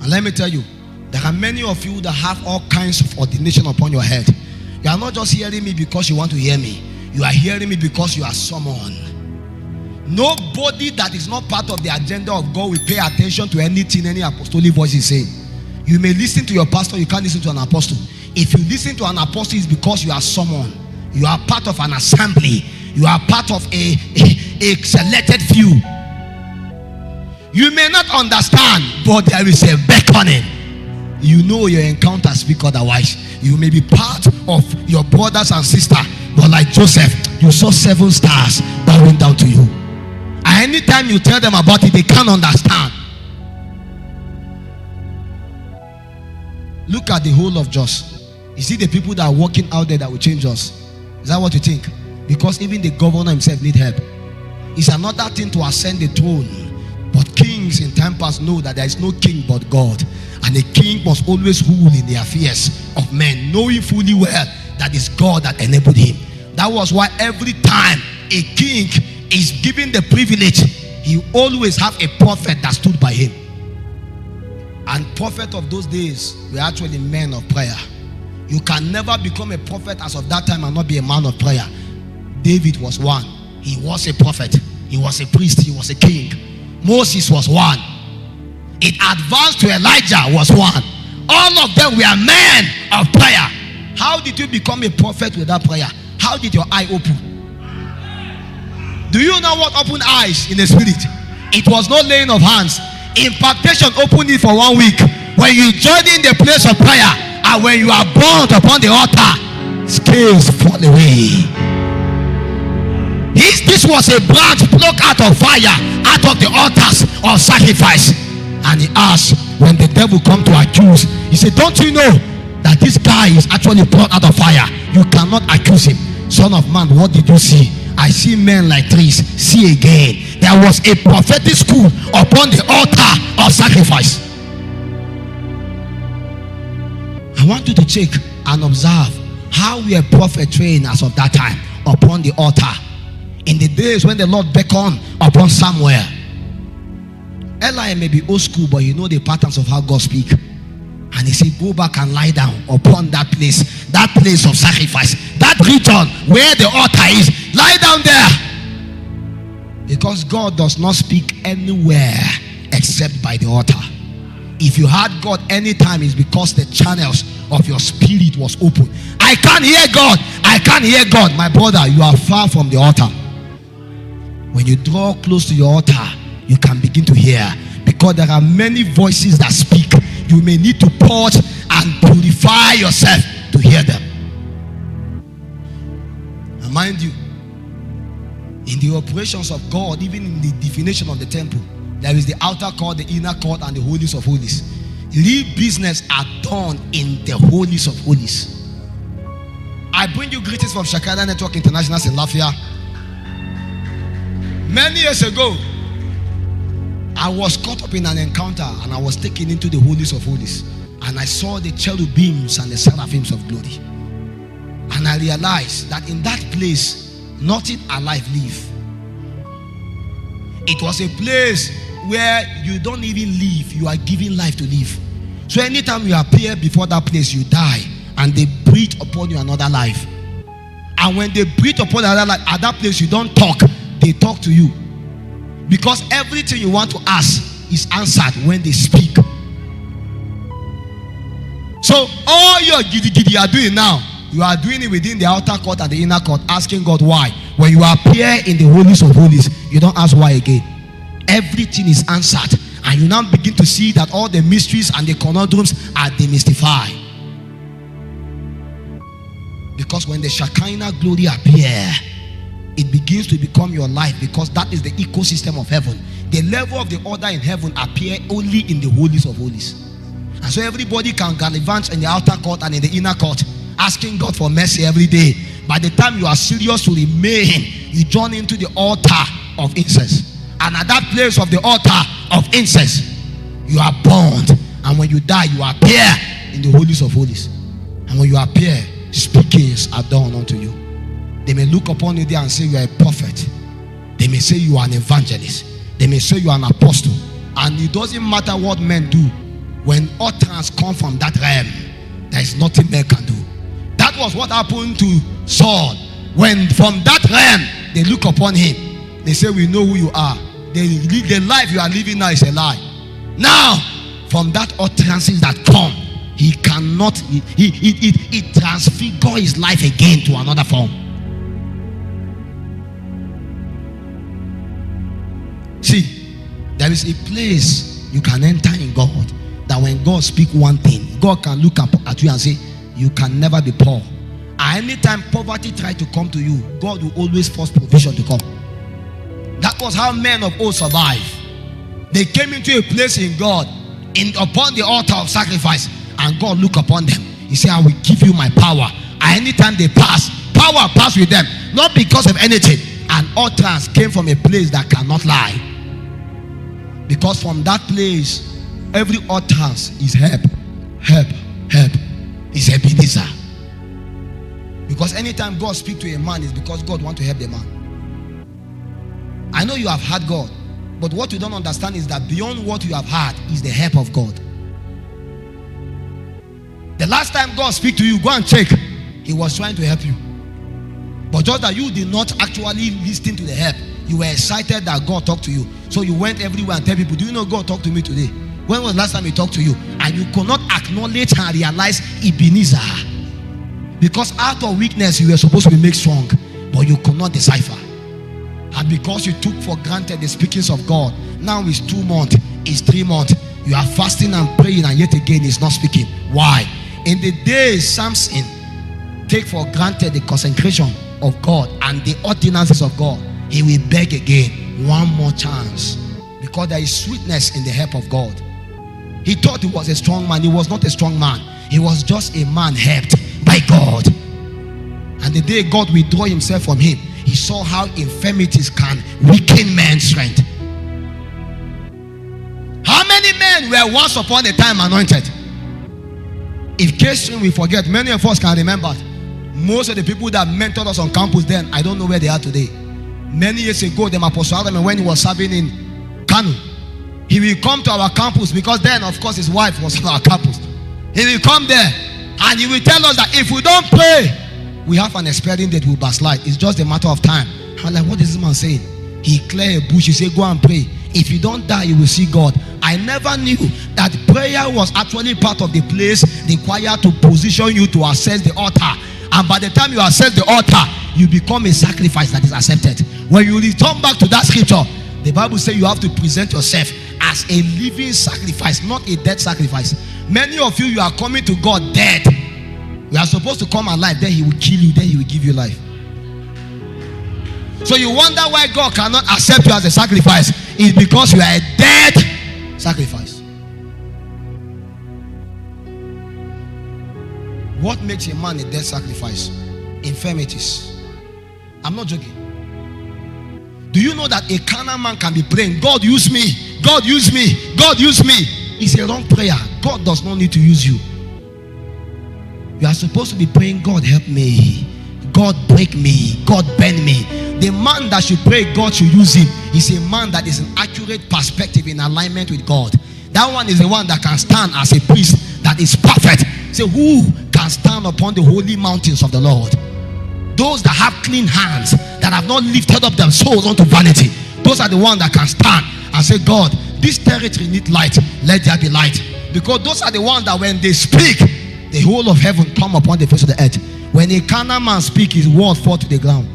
And let me tell you, there are many of you that have all kinds of ordination upon your head. You are not just hearing me because you want to hear me. You are hearing me because you are summoned. Nobody that is not part of the agenda of God will pay attention to anything any apostolic voice is saying. You may listen to your pastor, you can't listen to an apostle. If you listen to an apostle, it's because you are summoned. You are part of an assembly. You are part of a selected few. You may not understand, but there is a beckoning. You know your encounter speak otherwise. You may be part of your brothers and sisters, but like Joseph, you saw 7 stars bowing down to you. And anytime you tell them about it, they can't understand. Look at the whole of Jos. You see the people that are working out there that will change us. Is that what you think? Because even the governor himself need help. It's another thing to ascend the throne. But kings in time past know that there is no king but God. And a king must always rule in the affairs of men, knowing fully well that it's God that enabled him. That was why every time a king is given the privilege, he always have a prophet that stood by him. And prophets of those days were actually men of prayer. You can never become a prophet as of that time and not be a man of prayer. David was one. He was a prophet. He was a priest. He was a king. Moses was one. It advanced to Elijah was one. All of them were men of prayer. How did you become a prophet without prayer? How did your eye open? Do you know what opened eyes in the spirit? It was not laying of hands. Impartation opened it for 1 week. When you join in the place of prayer, and when you are bound upon the altar, scales fall away. This was a branch plucked out of fire, out of the altars of sacrifice. And he asked, when the devil come to accuse, he said, don't you know that this guy is actually plucked out of fire? You cannot accuse him. Son of man, what did you see? I see men like trees. See again. There was a prophetic school upon the altar of sacrifice. I want you to check and observe how we are prophet trained as of that time upon the altar. In the days when the Lord beckoned upon Samuel. Eli may be old school, but you know the patterns of how God speaks. And he said, go back and lie down upon that place of sacrifice, that region where the altar is. Lie down there. Because God does not speak anywhere except by the altar. If you had God anytime, it's because the channels of your spirit was open. I can't hear God. I can't hear God. My brother, you are far from the altar. When you draw close to your altar, you can begin to hear. Because there are many voices that speak. You may need to purge and purify yourself to hear them. And mind you, in the operations of God, even in the definition of the temple, there is the outer court, the inner court, and the holies of holies. Real business are done in the holies of holies. I bring you greetings from Shekinah Network International in Lafia. Many years ago, I was caught up in an encounter and I was taken into the holies of holies. And I saw the cherubims and the seraphims of glory. And I realized that in that place, nothing alive live. It was a place where you don't even live, you are giving life to live. So anytime you appear before that place, you die, and they breathe upon you another life. And when they breathe upon another life, at that place you don't talk, they talk to you. Because everything you want to ask is answered when they speak. So all your giddy you are doing now, you are doing it within the outer court and the inner court, asking God why. When you appear in the holies of holies, you don't ask why again. Everything is answered, and you now begin to see that all the mysteries and the conundrums are demystified. Because when the Shekinah glory appear, it begins to become your life, because that is the ecosystem of heaven. The level of the order in heaven appear only in the holies of holies. And so everybody can gallivant in the outer court and in the inner court, asking God for mercy every day. By the time you are serious to remain, you join into the altar of incense. And at that place of the altar of incense, you are burned. And when you die, you appear in the holies of holies. And when you appear, speakings are done unto you. They may look upon you there and say you are a prophet. They may say you are an evangelist. They may say you are an apostle. And it doesn't matter what men do. When utterance come from that realm, there is nothing man can do. That was what happened to Saul. When from that realm they look upon him, they say, we know who you are. The life you are living now is a lie. Now, from that utterances that come, he cannot, it transfigure his life again to another form. See, there is a place you can enter in God, that when God speak one thing, God can look up at you and say, you can never be poor. And anytime poverty try to come to you, God will always force provision to come. That was how men of old survived. They came into a place in God, upon the altar of sacrifice, and God looked upon them. He said, I will give you my power. And anytime they pass, power pass with them, not because of anything. And utterance came from a place that cannot lie. Because from that place, every utterance is help, help, help. Is Ebenezer. Because anytime God speaks to a man, it's because God wants to help the man. I know you have heard God, but what you don't understand is that beyond what you have heard is the help of God. The last time God speak to you, go and check. He was trying to help you. But just that you did not actually listen to the help. You were excited that God talked to you. So you went everywhere and tell people, do you know God talked to me today? When was the last time he talked to you? And you could not acknowledge and realize Ebenezer. Because out of weakness you were supposed to be made strong, but you could not decipher. And because you took for granted the speakings of God, now it's 2 months, it's 3 months. You are fasting and praying, and yet again he's not speaking. Why? In the days Samson take for granted the consecration of God and the ordinances of God, he will beg again, one more chance. Because there is sweetness in the help of God. He thought he was a strong man. He was not a strong man. He was just a man helped by God. And the day God withdrew himself from him, he saw how infirmities can weaken man's strength. How many men were once upon a time anointed? If case we forget, many of us can remember. Most of the people that mentored us on campus then, I don't know where they are today. Many years ago, the Apostolically, when he was serving in Kano, he will come to our campus, because then of course his wife was on our campus. He will come there and he will tell us that if we don't pray, we have an expiring date, will backslide. It's just a matter of time. I'm like, what is this man saying? He cleared a bush. He said, go and pray. If you don't die, you will see God. I never knew that prayer was actually part of the place required to position you to access the altar. And by the time you access the altar, you become a sacrifice that is accepted. When you return back to that scripture, the Bible says you have to present yourself as a living sacrifice, not a dead sacrifice. Many of you are coming to God dead. You are supposed to come alive, then he will kill you, then he will give you life. So you wonder why God cannot accept you as a sacrifice. It's because you are a dead sacrifice. What makes a man a dead sacrifice? Infirmities. I'm not joking. Do you know that a carnal man can be praying, God use me, God use me, God use me? It's a wrong prayer. God does not need to use you. You are supposed to be praying, God help me, God break me, God bend me. The man that should pray God should use him is a man that is an accurate perspective in alignment with God. That one is the one that can stand as a priest that is perfect. Say, who can stand upon the holy mountains of the Lord? Those that have clean hands, that have not lifted up their souls unto vanity. Those are the ones that can stand and say, God, this territory needs light, let there be light. Because those are the ones that when they speak, the whole of heaven come upon the face of the earth. When a carnal man speaks, his word fall to the ground.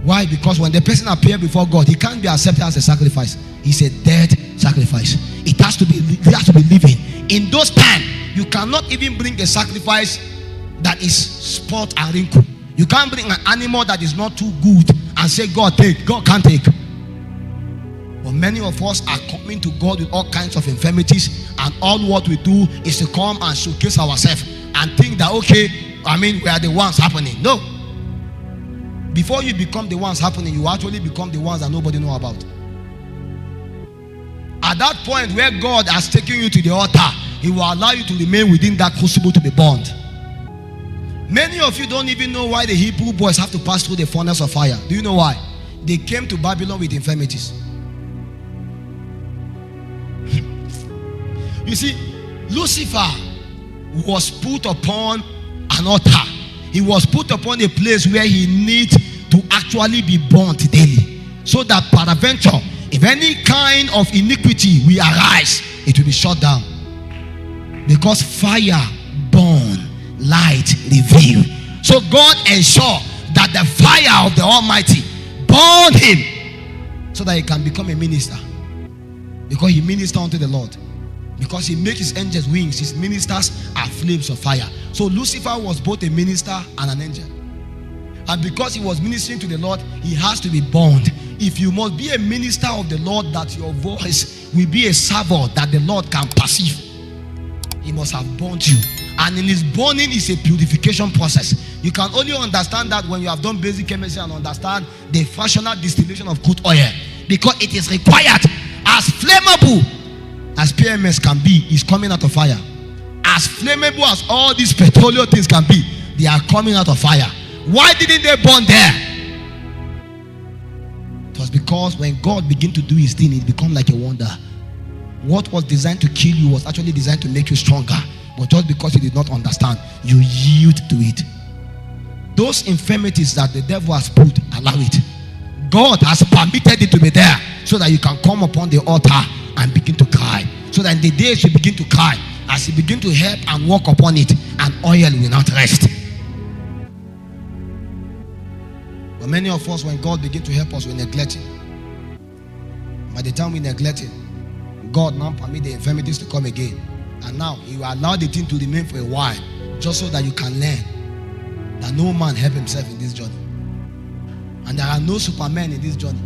Why? Because when the person appears before God, he can't be accepted as a sacrifice. He's a dead sacrifice. It has to be living. In those times, you cannot even bring a sacrifice that is spot and wrinkle. You can't bring an animal that is not too good and say, God take. God can't take. But many of us are coming to God with all kinds of infirmities, and all what we do is to come and showcase ourselves and think that, okay, we are the ones happening. No. Before you become the ones happening, you actually become the ones that nobody knows about. At that point where God has taken you to the altar, he will allow you to remain within that crucible to be burned. Many of you don't even know why the Hebrew boys have to pass through the furnace of fire. Do you know why? They came to Babylon with infirmities. You see, Lucifer was put upon an altar. He was put upon a place where he needs to actually be burnt daily, so that peradventure, if any kind of iniquity will arise, it will be shut down. Because fire burn, light reveal. So God ensured that the fire of the Almighty burned him, so that he can become a minister. Because he ministered unto the Lord. Because he makes his angels wings, his ministers are flames of fire. So Lucifer was both a minister and an angel. And because he was ministering to the Lord, he has to be burned. If you must be a minister of the Lord, that your voice will be a savor that the Lord can perceive, he must have burned you. And in his burning is a purification process. You can only understand that when you have done basic chemistry and understand the fractional distillation of crude oil, because it is required. As flammable as PMS can be, is coming out of fire. As flammable as all these petroleum things can be, they are coming out of fire. Why didn't they burn there? It was because when God began to do his thing, it became like a wonder. What was designed to kill you was actually designed to make you stronger. But just because you did not understand, you yield to it. Those infirmities that the devil has put, allow it. God has permitted it to be there, so that you can come upon the altar and begin to cry. So that in the days you begin to cry, as you begin to help and walk upon it, and oil will not rest. But many of us, when God begins to help us, we neglect it. By the time we neglect it, God now permit the infirmities to come again. And now he will allow the thing to remain for a while, just so that you can learn that no man help himself in this journey. And there are no supermen in this journey.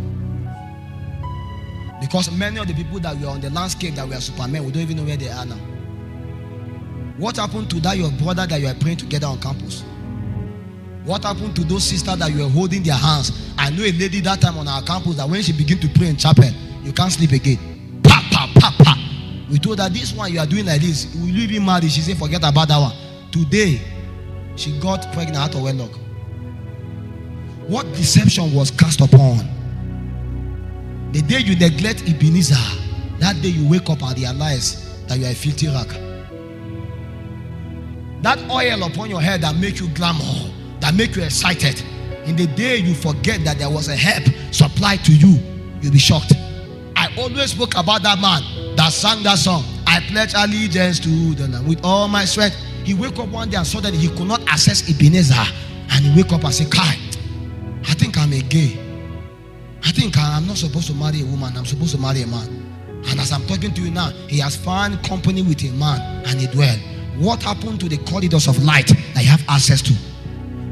Because many of the people that were on the landscape that were supermen, we don't even know where they are now. What happened to that your brother that you were praying together on campus? What happened to those sisters that you were holding their hands? I know a lady that time on our campus that when she began to pray in chapel, you can't sleep again. Pa, pa, pa, pa. We told her, this one you are doing like this, will you be married? She said, forget about that one. Today, she got pregnant out of wedlock. What deception was cast upon? The day you neglect Ebenezer, that day you wake up and realize that you are a filthy rag. That oil upon your head that make you glamour, that make you excited, in the day you forget that there was a help supplied to you, you'll be shocked. I always spoke about that man that sang that song, I pledge allegiance to the Lamb with all my strength. He woke up one day and saw that he could not access Ebenezer, and he wake up and say, Kai, I think I'm a gay. I think I'm not supposed to marry a woman, I'm supposed to marry a man. And as I'm talking to you now, he has found company with a man and he dwell. What happened to the corridors of light that you have access to?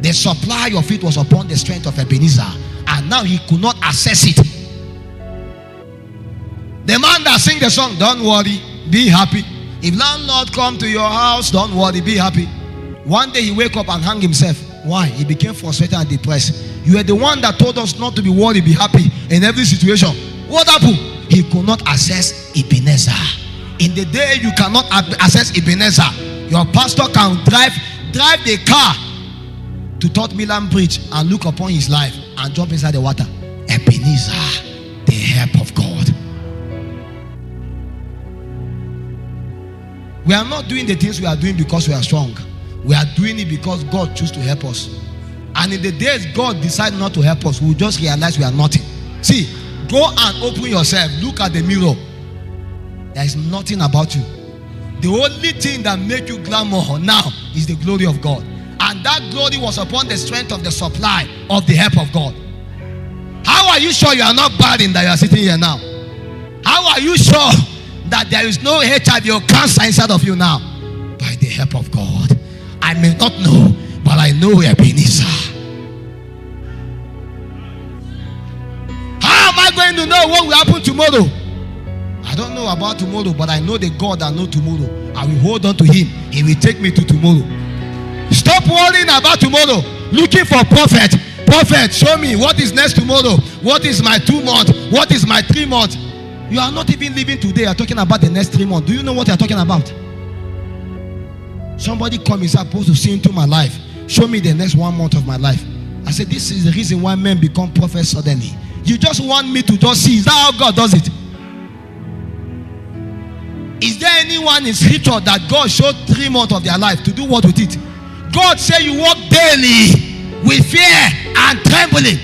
The supply of it was upon the strength of Ebenezer, and now he could not access it. The man that sing the song, don't worry, be happy. If landlord come to your house, don't worry, be happy. One day he wake up and hang himself. Why? He became frustrated and depressed. You are the one that told us not to be worried, be happy in every situation. What happened? He could not access Ebenezer. In the day you cannot access Ebenezer, your pastor can drive the car to Third Milan Bridge and look upon his life and jump inside the water. Ebenezer, the help of God. We are not doing the things we are doing because we are strong. We are doing it because God chose to help us. And in the days God decided not to help us, we will just realize we are nothing. See, go and open yourself. Look at the mirror. There is nothing about you. The only thing that makes you glamour now is the glory of God. And that glory was upon the strength of the supply of the help of God. How are you sure you are not bad in that you are sitting here now? How are you sure that there is no HIV or cancer inside of you now? By the help of God. I may not know, but I know Ebenezer. How am I going to know what will happen tomorrow? I don't know about tomorrow, but I know the God that knows tomorrow. I will hold on to him. He will take me to tomorrow. Stop worrying about tomorrow. Looking for prophet. Prophet, show me what is next tomorrow. What is my 2 months? What is my 3 months? You are not even living today. You are talking about the next 3 months. Do you know what you are talking about? Somebody come is supposed to see into my life. Show me the next 1 month of my life. I said, this is the reason why men become prophets suddenly. You just want me to just see. Is that how God does it? Is there anyone in scripture that God showed 3 months of their life to do what with it? God said you walk daily with fear and trembling.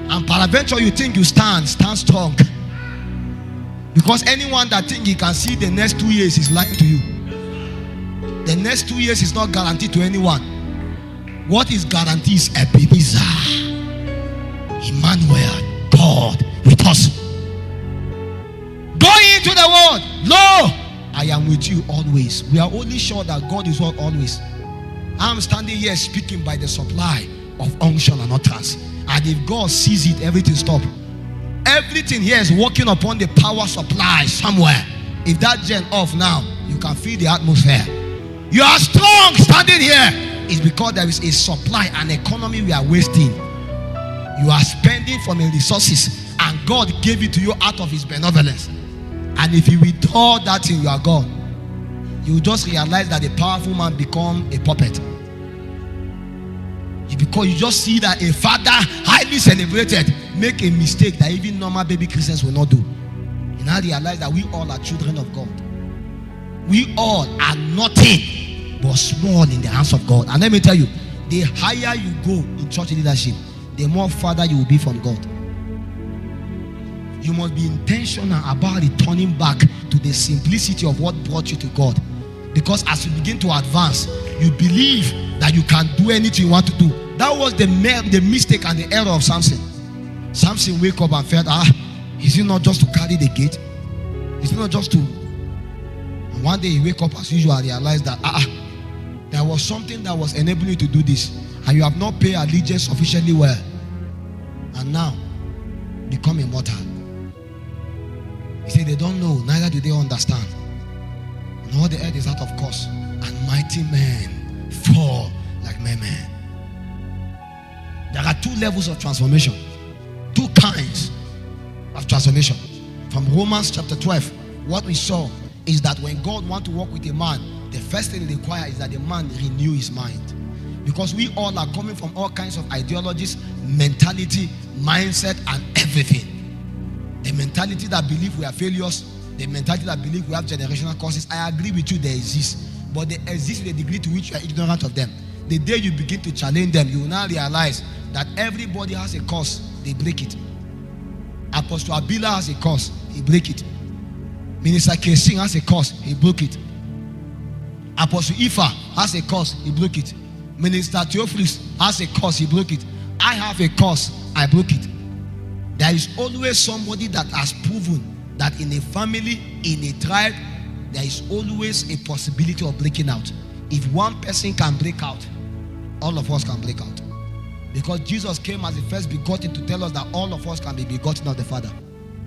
And peradventure you think you stand strong. Because anyone that thinks he can see the next 2 years is lying to you. The next 2 years is not guaranteed to anyone. What is guaranteed is Ebenezer, Emmanuel, God with us. Go into the world. Lo, I am with you always. We are only sure that God is not always. I am standing here speaking by the supply of unction and utterance. And if God sees it, everything stops. Everything here is working upon the power supply somewhere. If that gen off now, you can feel the atmosphere. You are strong standing here. It's because there is a supply, an economy we are wasting. You are spending from your resources, and God gave it to you out of his benevolence. And if you withdraw that thing, you are gone. You just realize that the powerful man become a puppet. Because you just see that a father highly celebrated make a mistake that even normal baby Christians will not do. You now realize that we all are children of God. We all are nothing but small in the hands of God. And let me tell you, the higher you go in church leadership, the more farther you will be from God. You must be intentional about returning back to the simplicity of what brought you to God. Because as you begin to advance, you believe that you can do anything you want to do. That was the mistake and the error of Samson. Samson wake up and felt, is it not just to carry the gate? Is it not just to... And one day he wake up as usual and realized that there was something that was enabling you to do this, and you have not paid allegiance sufficiently well, and now become immortal. He said they don't know, neither do they understand. And all the earth is out of course, and mighty men fall like men. There are 2 levels of transformation, 2 kinds of transformation. From Romans chapter 12, what we saw is that when God wants to work with a man, the first thing he requires is that the man renew his mind. Because we all are coming from all kinds of ideologies, mentality, mindset, and everything. The mentality that believe we are failures, the mentality that believe we have generational curses, I agree with you, they exist. But they exist to the degree to which you are ignorant of them. The day you begin to challenge them, you will now realize that everybody has a curse, they break it. Apostle Abila has a curse, he break it. Minister Kesing has a curse, he broke it. Apostle Ifa has a curse, he broke it. Minister Theophilus has a curse, he broke it. I have a curse, I broke it. There is always somebody that has proven that in a family, in a tribe, there is always a possibility of breaking out. If one person can break out, all of us can break out. Because Jesus came as the first begotten to tell us that all of us can be begotten of the Father.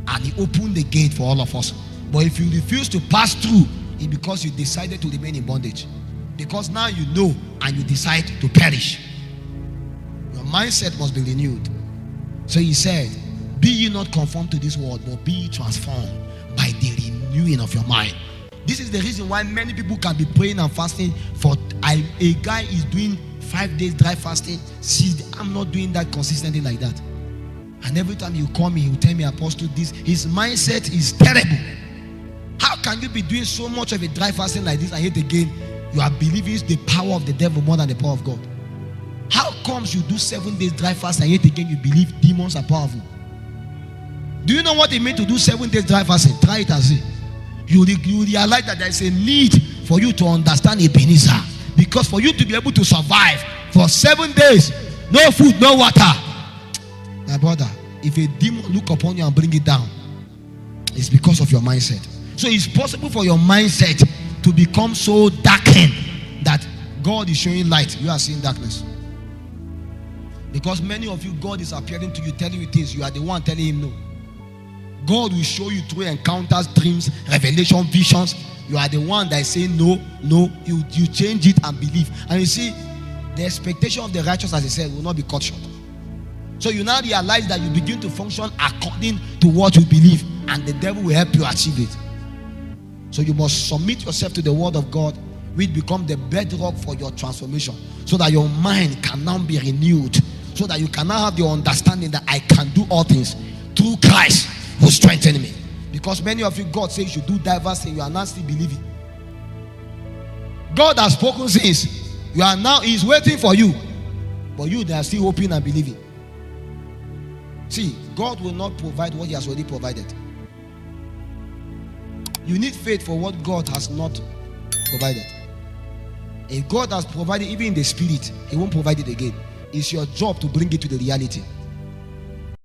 And he opened the gate for all of us. But if you refuse to pass through, it's because you decided to remain in bondage. Because now you know and you decide to perish. Your mindset must be renewed. So he said, be ye not conformed to this world, but be ye transformed by the renewing of your mind. This is the reason why many people can be praying and fasting for a guy is doing 5 days dry fasting. See, I'm not doing that consistently like that. And every time you call me, he will tell me, Apostle, this, his mindset is terrible. How can you be doing so much of a dry fasting like this and yet again you are believing the power of the devil more than the power of God? How comes you do 7 days dry fast and yet again you believe demons are powerful? Do you know what it means to do 7 days dry fasting? Try it and see. You realize that there is a need for you to understand Ebenezer. Because for you to be able to survive for 7 days, no food, no water. My brother, if a demon look upon you and bring it down, it's because of your mindset. So it's possible for your mindset to become so darkened that God is showing light, you are seeing darkness. Because many of you, God is appearing to you, telling you things, you are the one telling him no. God will show you through encounters, dreams, revelation, visions. You are the one that is saying no. You change it and believe. And you see, the expectation of the righteous, as I said, will not be cut short. So you now realize that you begin to function according to what you believe, and the devil will help you achieve it. So you must submit yourself to the word of God, which become the bedrock for your transformation, so that your mind can now be renewed, so that you can now have the understanding that I can do all things through Christ who strengthened me. Because many of you, God says you should do diverse things, you are not still believing. God has spoken things, you are now, He's waiting for you, but you, they are still hoping and believing. See, God will not provide what He has already provided. You need faith for what God has not provided. If God has provided even in the spirit, He won't provide it again. It's your job to bring it to the reality.